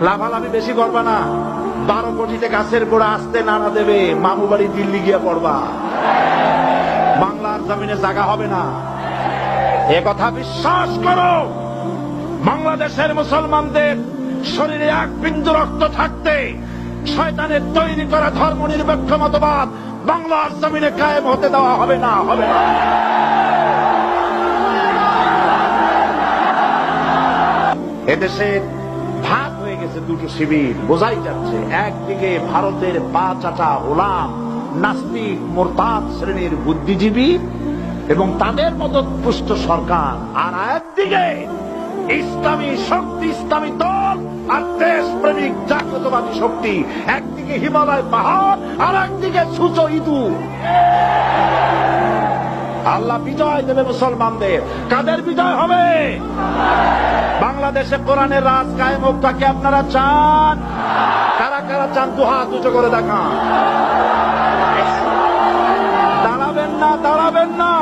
লাভালাভি বেশি করবা না। 12 কোটিতে গাছের গোড়া আসতে নানা দেবে, মামু বাড়ি দিল্লি গিয়ে পড়বা, বাংলার জমিনে জায়গা হবে না। এ কথা বিশ্বাস করো। বাংলাদেশের মুসলমানদের শরীরে এক বিন্দু রক্ত থাকতে শয়তানের তৈরি করা ধর্ম নিরপেক্ষ মতবাদ বাংলার জমিনে কায়েম হতে দেওয়া হবে না, হবে না। এদেশে ভাগ হয়ে গেছে দুটো শিবির, বোঝাই যাচ্ছে। একদিকে ভারতের পা চাটা গোলাম নাস্তিক মোরতাদ শ্রেণীর বুদ্ধিজীবী এবং তাদের মদতপুষ্ট সরকার, আর একদিকে ইসলামী শক্তি, ইসলামী দল আর দেশপ্রেমিক জাগ্রতবাদী শক্তি। একদিকে হিমালয় পাহাড় আর একদিকে সূচো ইঁদুর। আল্লাহ বিজয় দেবে মুসলমানদের। কাদের বিজয় হবে? বাংলাদেশে কোরআনের রাজ কায়েম হোক, তাকে আপনারা চান? কারা কারা চান? দু হাত উঁচু করে দেখান। দাঁড়াবেন না, দাঁড়াবেন না।